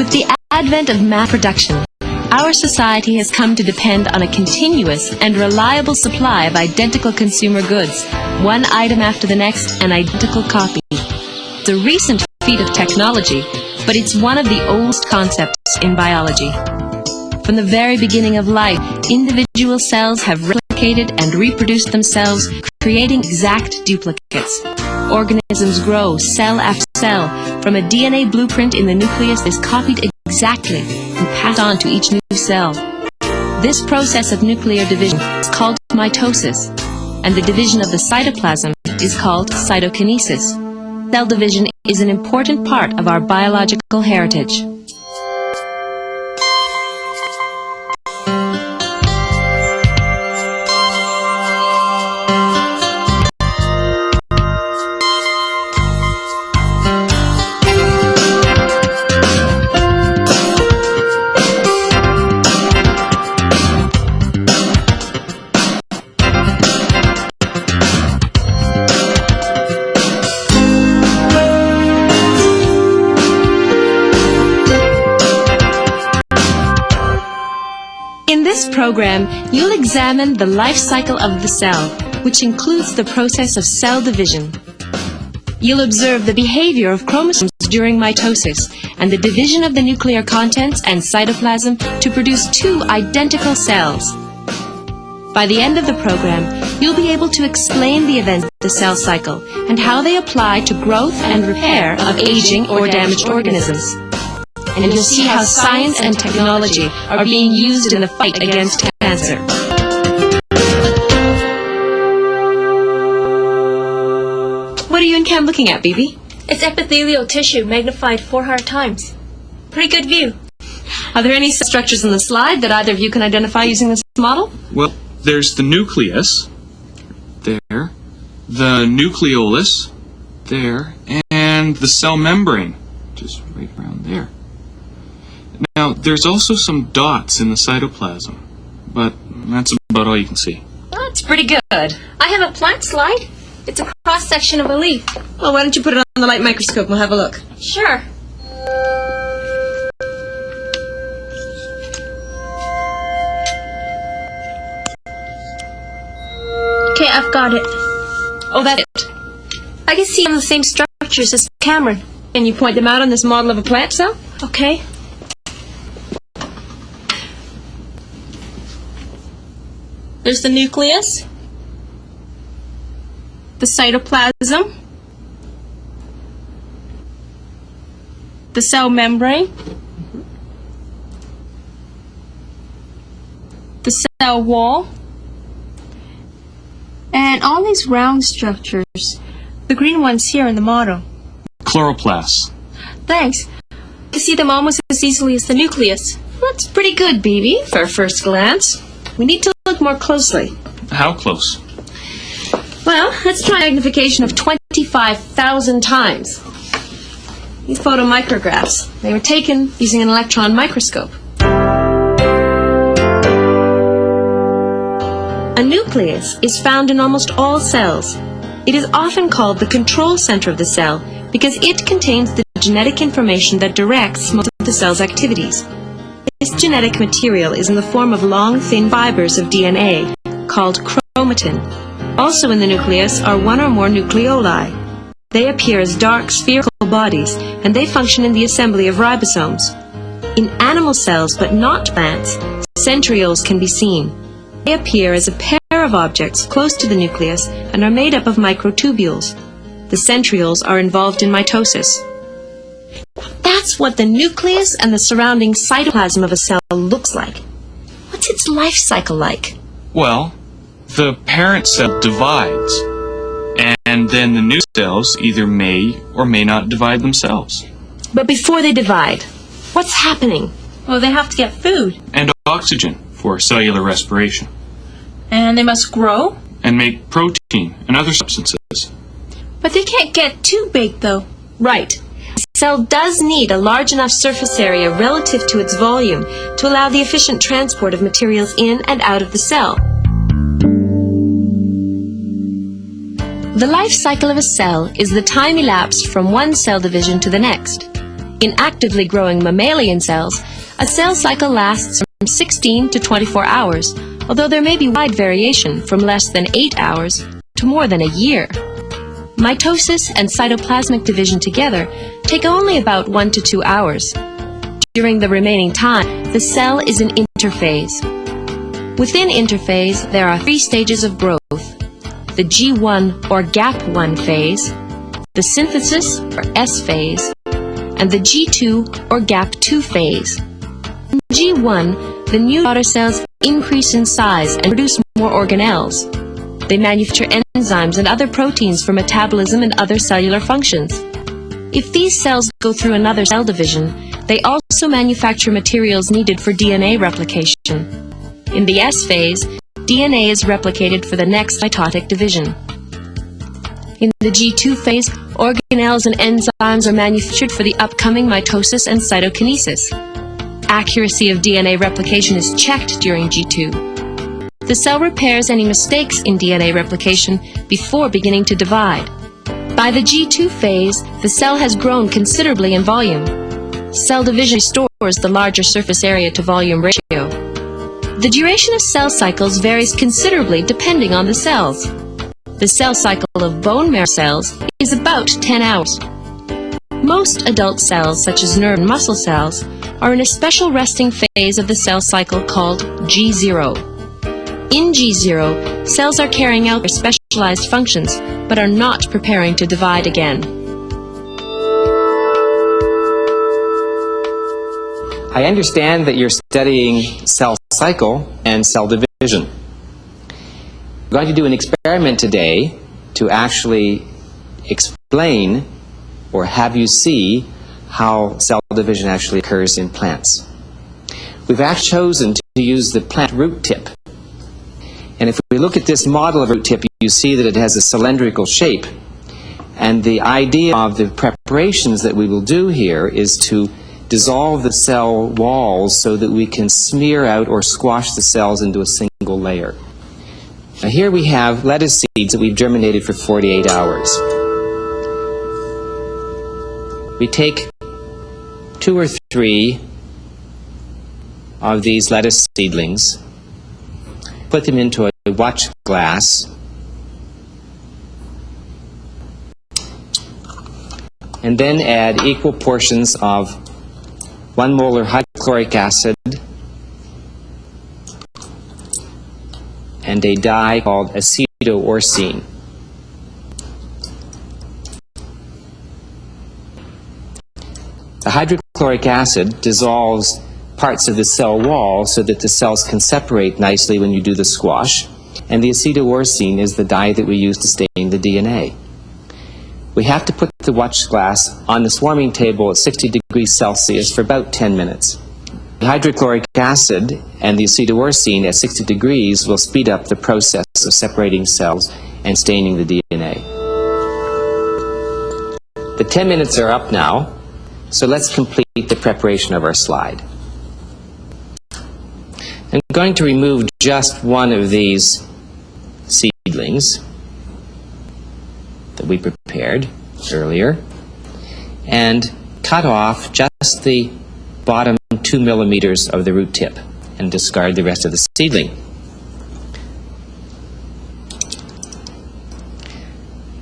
With the advent of mass production, our society has come to depend on a continuous and reliable supply of identical consumer goods, one item after the next, an identical copy. It's a recent feat of technology, but it's one of the oldest concepts in biology. From the very beginning of life, individual cells have replicated and reproduced themselves, creating exact duplicates. Organisms grow cell after cell. From a DNA blueprint in the nucleus is copied exactly and passed on to each new cell. This process of nuclear division is called mitosis, and the division of the cytoplasm is called cytokinesis. Cell division is an important part of our biological heritage. In this program, you'll examine the life cycle of the cell, which includes the process of cell division. You'll observe the behavior of chromosomes during mitosis and the division of the nuclear contents and cytoplasm to produce two identical cells. By the end of the program, you'll be able to explain the events of the cell cycle and how they apply to growth and repair of aging or damaged organisms. And you'll see how science and technology are being used in the fight against cancer. What are you and Cam looking at, Bibi? It's epithelial tissue magnified 400 times. Pretty good view. Are there any structures in the slide that either of you can identify using this model? Well, there's the nucleus, there, the nucleolus, there, and the cell membrane, just right around there. Now, there's also some dots in the cytoplasm, but that's about all you can see. That's pretty good. I have a plant slide. It's a cross-section of a leaf. Well, why don't you put it on the light microscope and we'll have a look. Sure. Okay, I've got it. Oh, that's it. I can see some of the same structures as Cameron. Can you point them out on this model of a plant cell? Okay. There's the nucleus, the cytoplasm, the cell membrane, the cell wall, and all these round structures. The green ones here in the model. Chloroplasts. Thanks. I can see them almost as easily as the nucleus. That's pretty good, Bibi, for a first glance. We need to look more closely. How close? Well, let's try magnification of 25,000 times. These photomicrographs, they were taken using an electron microscope. A nucleus is found in almost all cells. It is often called the control center of the cell because it contains the genetic information that directs most of the cell's activities. This genetic material is in the form of long, thin fibers of DNA called chromatin. Also in the nucleus are one or more nucleoli. They appear as dark spherical bodies, and they function in the assembly of ribosomes. In animal cells, but not plants, centrioles can be seen. They appear as a pair of objects close to the nucleus and are made up of microtubules. The centrioles are involved in mitosis. That's what the nucleus and the surrounding cytoplasm of a cell looks like. What's its life cycle like? Well, the parent cell divides, and then the new cells either may or may not divide themselves. But before they divide, what's happening? Well, they have to get food. And oxygen for cellular respiration. And they must grow. And make protein and other substances. But they can't get too big, though. Right. A cell does need a large enough surface area relative to its volume to allow the efficient transport of materials in and out of the cell. The life cycle of a cell is the time elapsed from one cell division to the next. In actively growing mammalian cells, a cell cycle lasts from 16 to 24 hours, although there may be wide variation from less than 8 hours to more than a year. Mitosis and cytoplasmic division together take only about 1 to 2 hours. During the remaining time, the cell is in interphase. Within interphase, there are 3 stages of growth: the G1 or gap1 phase, the synthesis or S phase, and the G2 or gap2 phase. In G1, the new daughter cells increase in size and produce more organelles. They manufacture enzymes and other proteins for metabolism and other cellular functions. If these cells go through another cell division, they also manufacture materials needed for DNA replication. In the S phase, DNA is replicated for the next mitotic division. In the G2 phase, organelles and enzymes are manufactured for the upcoming mitosis and cytokinesis. Accuracy of DNA replication is checked during G2. The cell repairs any mistakes in DNA replication before beginning to divide. By the G2 phase, the cell has grown considerably in volume. Cell division restores the larger surface area to volume ratio. The duration of cell cycles varies considerably depending on the cells. The cell cycle of bone marrow cells is about 10 hours. Most adult cells, such as nerve and muscle cells, are in a special resting phase of the cell cycle called G0. In G0, cells are carrying out their specialized functions, but are not preparing to divide again. I understand that you're studying cell cycle and cell division. We're going to do an experiment today to actually explain or have you see how cell division actually occurs in plants. We've actually chosen to use the plant root tip. And if we look at this model of root tip, you see that it has a cylindrical shape. And the idea of the preparations that we will do here is to dissolve the cell walls so that we can smear out or squash the cells into a single layer. Now here we have lettuce seeds that we've germinated for 48 hours. We take 2 or 3 of these lettuce seedlings, put them into a watch glass, and then add equal portions of 1 molar hydrochloric acid and a dye called acetoorcine. The hydrochloric acid dissolves parts of the cell wall so that the cells can separate nicely when you do the squash, and the acetoorcine is the dye that we use to stain the DNA. We have to put the watch glass on the swarming table at 60 degrees Celsius for about 10 minutes. The hydrochloric acid and the acetoorcine at 60 degrees will speed up the process of separating cells and staining the DNA. The 10 minutes are up now, so let's complete the preparation of our slide. I'm going to remove just one of these seedlings that we prepared earlier and cut off just the bottom 2 millimeters of the root tip and discard the rest of the seedling.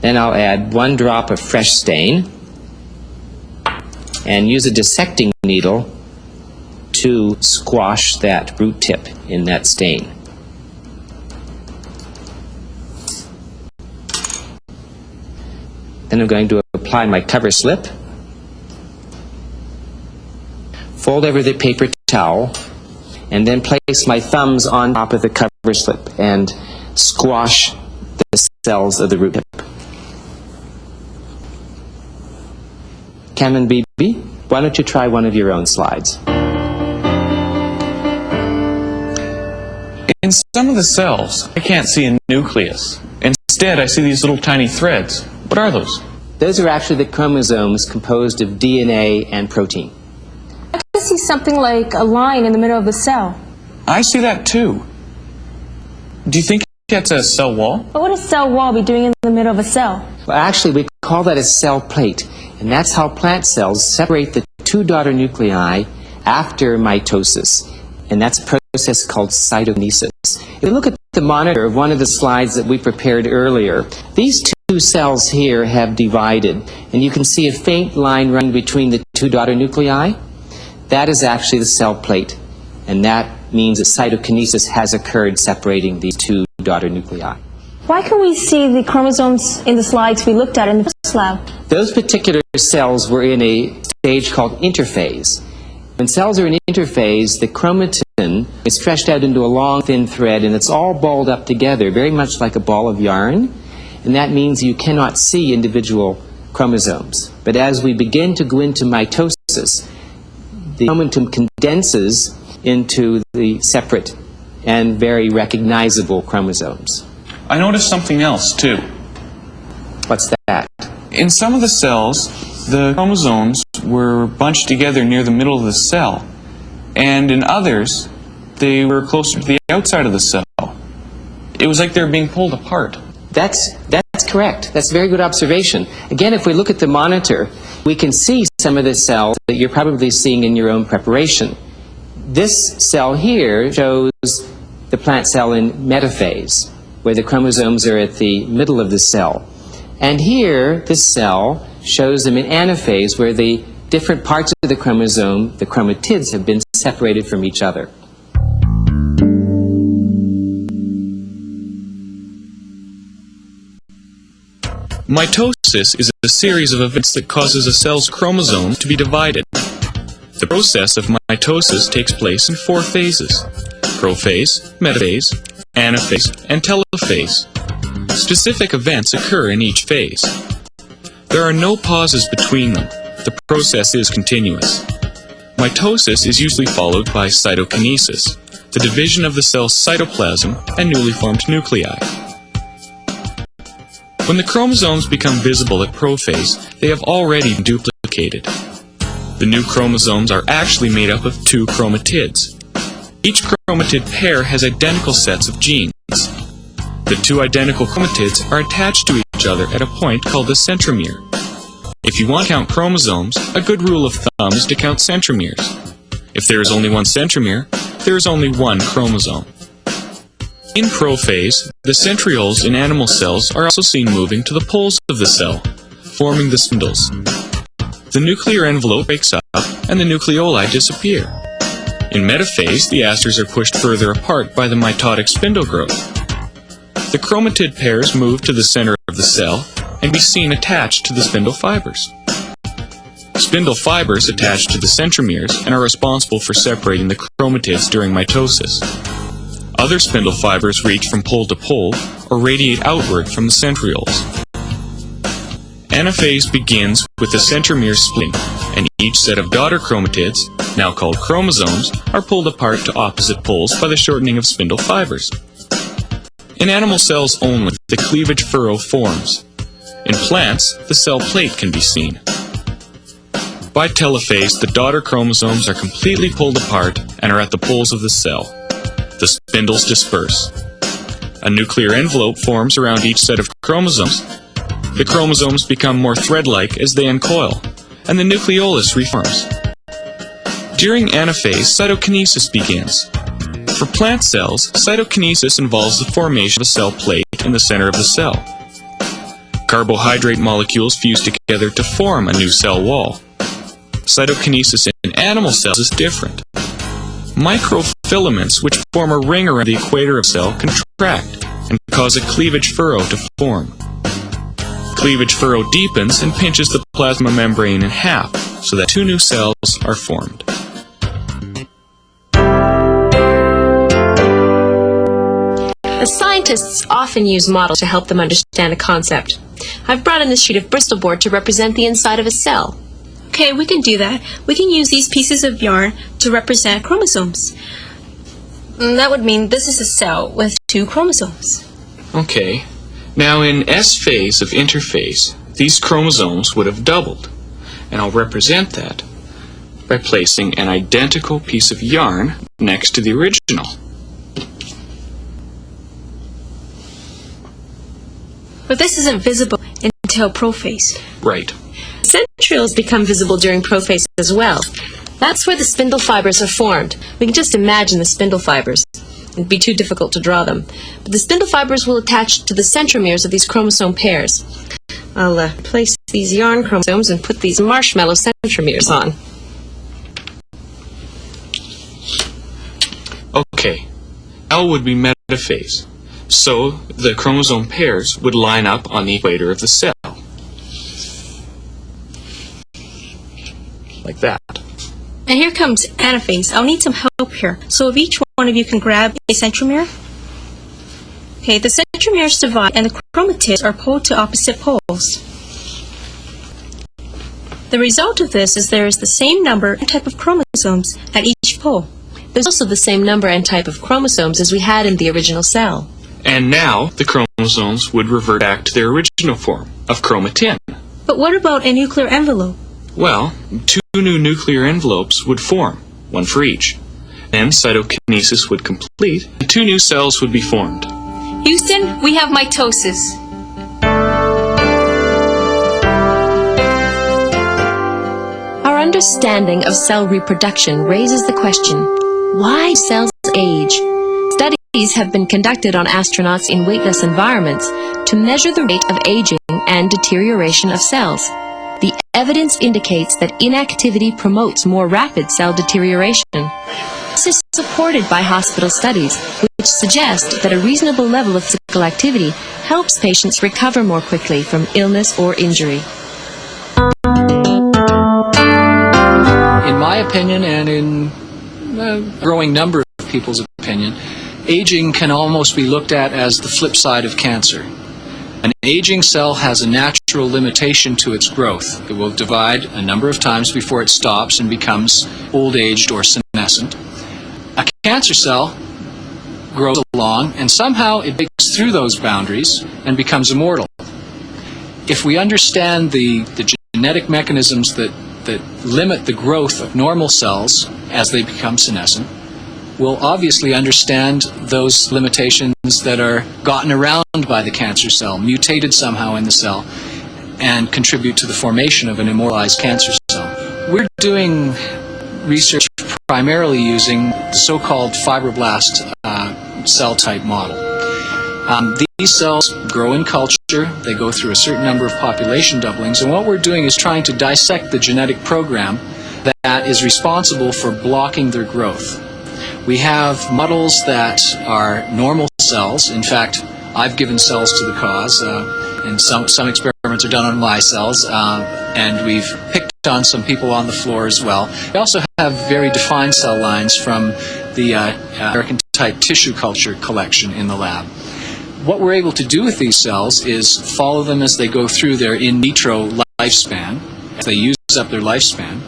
Then I'll add 1 drop of fresh stain and use a dissecting needle to squash that root tip in that stain. Then I'm going to apply my cover slip, fold over the paper towel, and then place my thumbs on top of the cover slip and squash the cells of the root tip. Cameron Beebe, why don't you try one of your own slides? In some of the cells, I can't see a nucleus. Instead, I see these little tiny threads. What are those? Those are actually the chromosomes composed of DNA and protein. I can see something like a line in the middle of the cell. I see that too. Do you think that's a cell wall? But what does cell wall be doing in the middle of a cell? Well, actually, we call that a cell plate. And that's how plant cells separate the two daughter nuclei after mitosis. And that's a process called cytokinesis. If you look at the monitor of one of the slides that we prepared earlier, these two cells here have divided, and you can see a faint line running between the two daughter nuclei. That is actually the cell plate, and that means that cytokinesis has occurred separating these two daughter nuclei. Why can we see the chromosomes in the slides we looked at in the first lab? Those particular cells were in a stage called interphase. When cells are in interphase, the chromatin is stretched out into a long, thin thread, and it's all balled up together, very much like a ball of yarn, and that means you cannot see individual chromosomes. But as we begin to go into mitosis, the chromatin condenses into the separate and very recognizable chromosomes. I noticed something else, too. What's that? In some of the cells, the chromosomes were bunched together near the middle of the cell, and in others, they were closer to the outside of the cell. It was like they were being pulled apart. That's correct. That's a very good observation. Again, if we look at the monitor, we can see some of the cells that you're probably seeing in your own preparation. This cell here shows the plant cell in metaphase, where the chromosomes are at the middle of the cell. And here, this cell shows them in anaphase, where the different parts of the chromosome, the chromatids, have been separated from each other. Mitosis is a series of events that causes a cell's chromosome to be divided. The process of mitosis takes place in 4 phases: prophase, metaphase, anaphase, and telophase. Specific events occur in each phase. There are no pauses between them. The process is continuous. Mitosis is usually followed by cytokinesis, the division of the cell's cytoplasm and newly formed nuclei. When the chromosomes become visible at prophase, they have already been duplicated. The new chromosomes are actually made up of 2 chromatids. Each chromatid pair has identical sets of genes. The 2 identical chromatids are attached to each other at a point called the centromere. If you want to count chromosomes, a good rule of thumb is to count centromeres. If there is only one centromere, there is only one chromosome. In prophase, the centrioles in animal cells are also seen moving to the poles of the cell, forming the spindles. The nuclear envelope breaks up and the nucleoli disappear. In metaphase, the asters are pushed further apart by the mitotic spindle growth. The chromatid pairs move to the center of the cell and be seen attached to the spindle fibers. Spindle fibers attach to the centromeres and are responsible for separating the chromatids during mitosis. Other spindle fibers reach from pole to pole or radiate outward from the centrioles. Anaphase begins with the centromere splitting, and each set of daughter chromatids, now called chromosomes, are pulled apart to opposite poles by the shortening of spindle fibers. In animal cells only, the cleavage furrow forms. In plants, the cell plate can be seen. By telophase, the daughter chromosomes are completely pulled apart and are at the poles of the cell. The spindles disperse. A nuclear envelope forms around each set of chromosomes. The chromosomes become more thread-like as they uncoil, and the nucleolus reforms. During anaphase, cytokinesis begins. For plant cells, cytokinesis involves the formation of a cell plate in the center of the cell. Carbohydrate molecules fuse together to form a new cell wall. Cytokinesis in animal cells is different. Microfilaments, which form a ring around the equator of the cell, contract and cause a cleavage furrow to form. Cleavage furrow deepens and pinches the plasma membrane in half, so that 2 new cells are formed. The scientists often use models to help them understand a concept. I've brought in this sheet of Bristol board to represent the inside of a cell. Okay, we can do that. We can use these pieces of yarn to represent chromosomes. That would mean this is a cell with 2 chromosomes. Okay. Now in S phase of interphase, these chromosomes would have doubled. And I'll represent that by placing an identical piece of yarn next to the original. But this isn't visible until prophase. Right. The centrioles become visible during prophase as well. That's where the spindle fibers are formed. We can just imagine the spindle fibers. It'd be too difficult to draw them. But the spindle fibers will attach to the centromeres of these chromosome pairs. I'll place these yarn chromosomes and put these marshmallow centromeres on. Okay, L would be metaphase, so the chromosome pairs would line up on the equator of the cell. Like that. And here comes anaphase. I'll need some help here. So if each one of you can grab a centromere. Okay, the centromeres divide and the chromatids are pulled to opposite poles. The result of this is there is the same number and type of chromosomes at each pole. There's also the same number and type of chromosomes as we had in the original cell. And now the chromosomes would revert back to their original form of chromatin. But what about a nuclear envelope? Well, two new nuclear envelopes would form, one for each. Then cytokinesis would complete, and two new cells would be formed. Houston, we have mitosis. Our understanding of cell reproduction raises the question, why cells age? Studies have been conducted on astronauts in weightless environments to measure the rate of aging and deterioration of cells. The evidence indicates that inactivity promotes more rapid cell deterioration. This is supported by hospital studies, which suggest that a reasonable level of physical activity helps patients recover more quickly from illness or injury. In my opinion, and in a growing number of people's opinion, aging can almost be looked at as the flip side of cancer. An aging cell has a natural limitation to its growth. It will divide a number of times before it stops and becomes old-aged or senescent. A cancer cell grows along and somehow it breaks through those boundaries and becomes immortal. If we understand the genetic mechanisms that limit the growth of normal cells as they become senescent, we'll obviously understand those limitations that are gotten around by the cancer cell, mutated somehow in the cell, and contribute to the formation of an immortalized cancer cell. We're doing research primarily using the so-called fibroblast cell type model. These cells grow in culture, they go through a certain number of population doublings, and what we're doing is trying to dissect the genetic program that is responsible for blocking their growth. We have models that are normal cells. In fact, I've given cells to the cause, and some experiments are done on my cells, and we've picked on some people on the floor as well. We also have very defined cell lines from the American type tissue culture collection in the lab. What we're able to do with these cells is follow them as they go through their in vitro lifespan, as they use up their lifespan.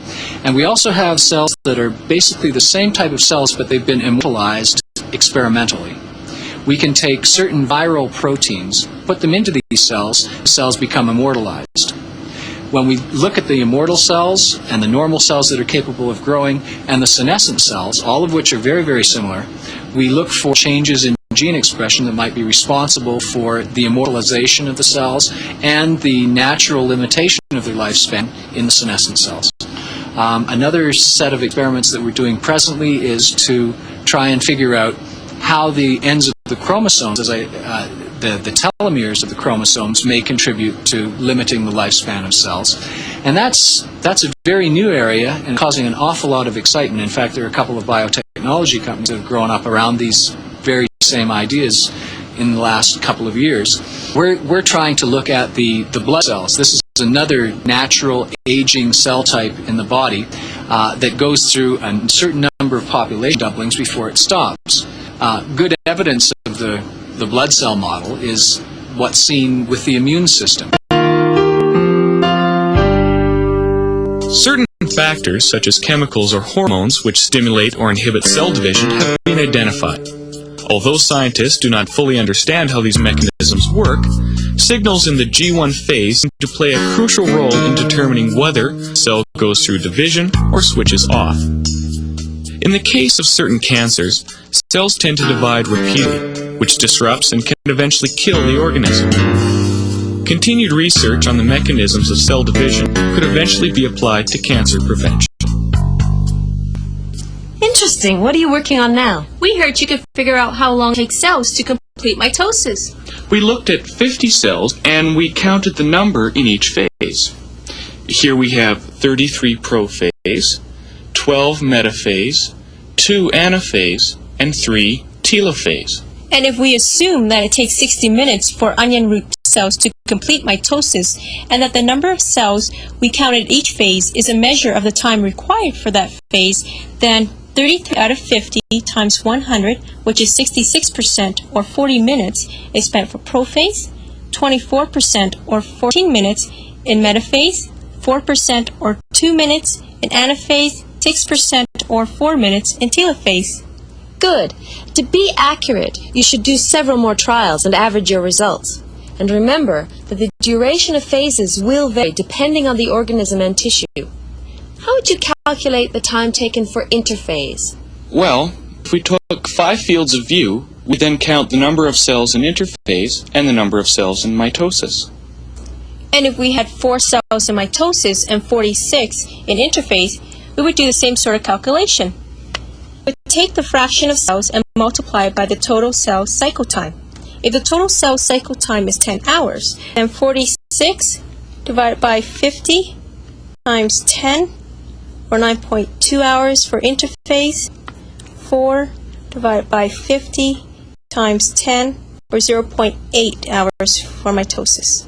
And we also have cells that are basically the same type of cells, but they've been immortalized experimentally. We can take certain viral proteins, put them into these cells become immortalized. When we look at the immortal cells and the normal cells that are capable of growing and the senescent cells, all of which are very, very similar, we look for changes in gene expression that might be responsible for the immortalization of the cells and the natural limitation of their lifespan in the senescent cells. Another set of experiments that we're doing presently is to try and figure out how the ends of the chromosomes, the telomeres of the chromosomes, may contribute to limiting the lifespan of cells. And that's a very new area and causing an awful lot of excitement. In fact, there are a couple of biotechnology companies that have grown up around these very same ideas in the last couple of years. We're trying to look at the blood cells. This is another natural aging cell type in the body that goes through a certain number of population doublings before it stops. Good evidence of the blood cell model is what's seen with the immune system. Certain factors, such as chemicals or hormones which stimulate or inhibit cell division, have been identified. Although scientists do not fully understand how these mechanisms work, signals in the G1 phase seem to play a crucial role in determining whether a cell goes through division or switches off. In the case of certain cancers, cells tend to divide repeatedly, which disrupts and can eventually kill the organism. continued research on the mechanisms of cell division could eventually be applied to cancer prevention. Interesting. What are you working on now? We heard you could figure out how long it takes cells to complete mitosis. We looked at 50 cells and we counted the number in each phase. Here we have 33 prophase, 12 metaphase, 2 anaphase, and 3 telophase. And if we assume that it takes 60 minutes for onion root cells to complete mitosis, and that the number of cells we counted each phase is a measure of the time required for that phase, then 33 out of 50 times 100, which is 66% or 40 minutes, is spent for prophase, 24% or 14 minutes in metaphase, 4% or 2 minutes in anaphase, 6% or 4 minutes in telophase. Good. To be accurate, you should do several more trials and average your results. And remember that the duration of phases will vary depending on the organism and tissue. How would you calculate the time taken for interphase? Well, if we took 5 fields of view, we then count the number of cells in interphase and the number of cells in mitosis. And if we had 4 cells in mitosis and 46 in interphase, we would do the same sort of calculation. We would take the fraction of cells and multiply it by the total cell cycle time. If the total cell cycle time is 10 hours, then 46 divided by 50 times 10, or 9.2 hours for interphase, 4 divided by 50 times 10, or 0.8 hours for mitosis.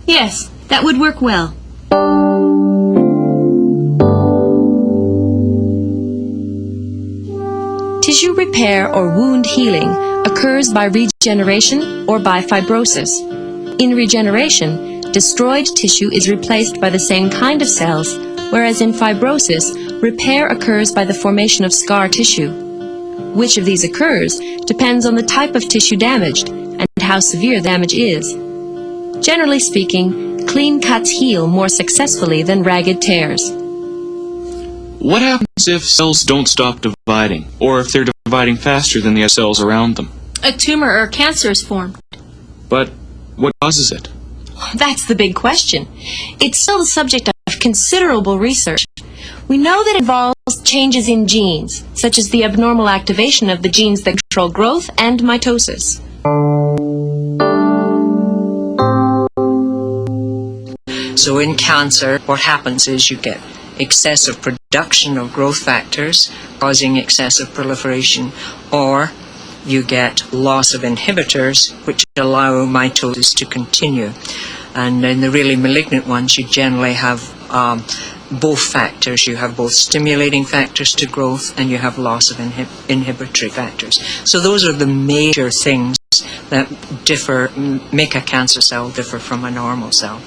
Yes, that would work well. Tissue repair or wound healing occurs by regeneration or by fibrosis. In regeneration, destroyed tissue is replaced by the same kind of cells, whereas in fibrosis, repair occurs by the formation of scar tissue. Which of these occurs depends on the type of tissue damaged and how severe the damage is. Generally speaking, clean cuts heal more successfully than ragged tears. What happens if cells don't stop dividing, or if they're dividing faster than the other cells around them? A tumor or cancer is formed. But what causes it? That's the big question. It's still the subject of considerable research. We know that it involves changes in genes, such as the abnormal activation of the genes that control growth and mitosis. So in cancer, what happens is you get excessive production of growth factors causing excessive proliferation, or you get loss of inhibitors which allow mitosis to continue. And in the really malignant ones, you generally have both factors. You have both stimulating factors to growth and you have loss of inhibitory factors. So those are the major things that make a cancer cell differ from a normal cell.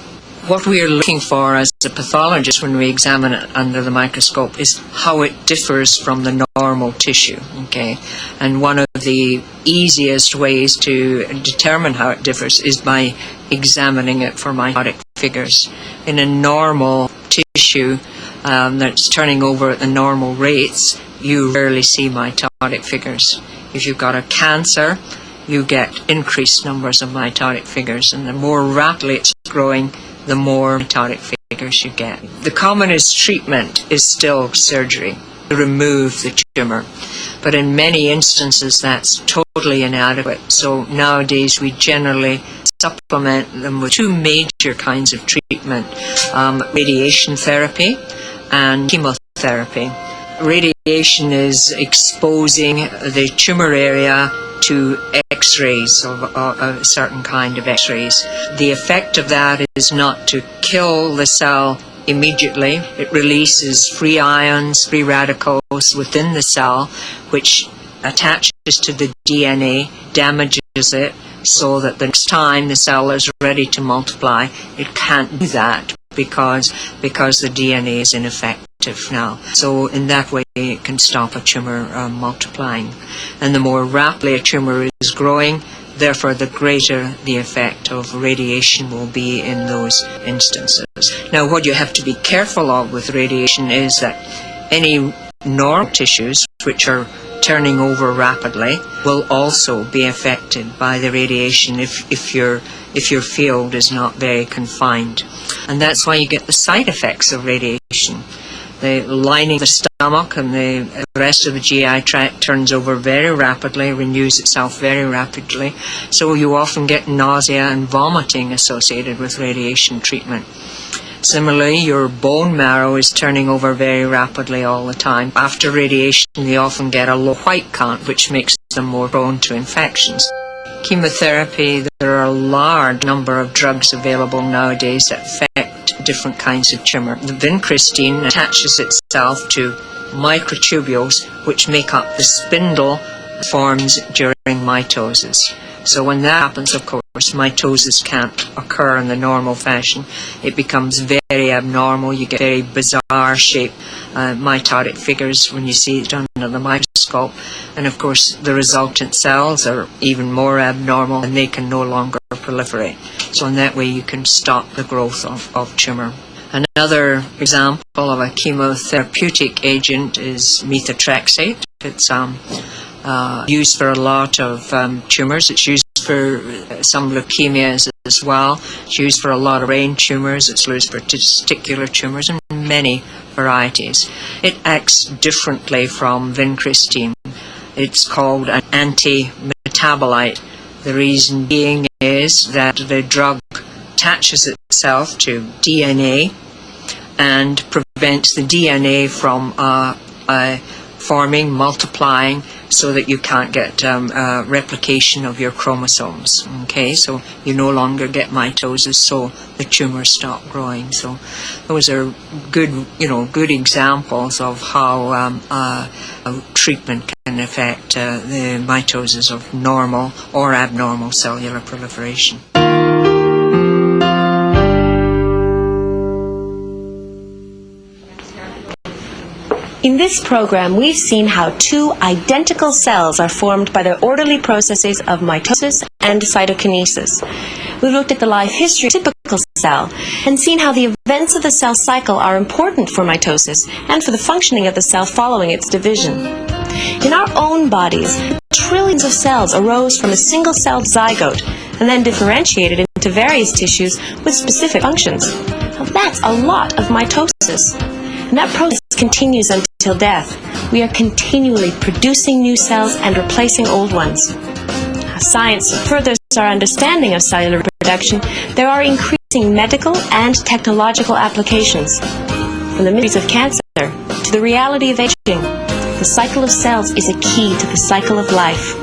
What we are looking for as a pathologist when we examine it under the microscope is how it differs from the normal tissue, okay? And one of the easiest ways to determine how it differs is by examining it for mitotic figures. In a normal tissue that's turning over at the normal rates, you rarely see mitotic figures. If you've got a cancer, you get increased numbers of mitotic figures, and the more rapidly it's growing, the more mitotic figures you get. The commonest treatment is still surgery to remove the tumor, but in many instances that's totally inadequate. So nowadays we generally supplement them with 2 major kinds of treatment, radiation therapy and chemotherapy. Radiation is exposing the tumor area to X-rays, of a certain kind of X-rays. The effect of that is not to kill the cell immediately. It releases free ions, free radicals within the cell, which attaches to the DNA, damages it, so that the next time the cell is ready to multiply, it can't do that because the DNA is ineffective now. So in that way it can stop a tumor multiplying. And the more rapidly a tumor is growing, therefore the greater the effect of radiation will be in those instances. Now what you have to be careful of with radiation is that any normal tissues which are turning over rapidly will also be affected by the radiation if you're if your field is not very confined. And that's why you get the side effects of radiation. The lining of the stomach and the rest of the GI tract turns over very rapidly, renews itself very rapidly, so you often get nausea and vomiting associated with radiation treatment. Similarly, your bone marrow is turning over very rapidly all the time. After radiation, they often get a low white count, which makes them more prone to infections. Chemotherapy, there are a large number of drugs available nowadays that affect different kinds of tumour. The vincristine attaches itself to microtubules which make up the spindle forms during mitosis. So when that happens, of course, mitosis can't occur in the normal fashion. It becomes very abnormal. You get very bizarre shaped mitotic figures when you see it under the microscope. And of course, the resultant cells are even more abnormal and they can no longer proliferate. So in that way, you can stop the growth of tumour. Another example of a chemotherapeutic agent is methotrexate. It's used for a lot of tumours. It's used for some leukemias as well. It's used for a lot of brain tumours. It's used for testicular tumours and many varieties. It acts differently from vincristine. It's called an anti-metabolite. The reason being is that the drug attaches itself to DNA and prevents the DNA from forming, multiplying, so that you can't get replication of your chromosomes. Okay, so you no longer get mitosis, so the tumors stop growing. So those are good, good examples of how treatment can affect the mitosis of normal or abnormal cellular proliferation. In this program, we've seen how two identical cells are formed by the orderly processes of mitosis and cytokinesis. We've looked at the life history of a typical cell and seen how the events of the cell cycle are important for mitosis and for the functioning of the cell following its division. In our own bodies, trillions of cells arose from a single-celled zygote and then differentiated into various tissues with specific functions. Now, that's a lot of mitosis. And that process continues until death. We are continually producing new cells and replacing old ones. As science furthers our understanding of cellular reproduction, there are increasing medical and technological applications. From the mysteries of cancer to the reality of aging, the cycle of cells is a key to the cycle of life.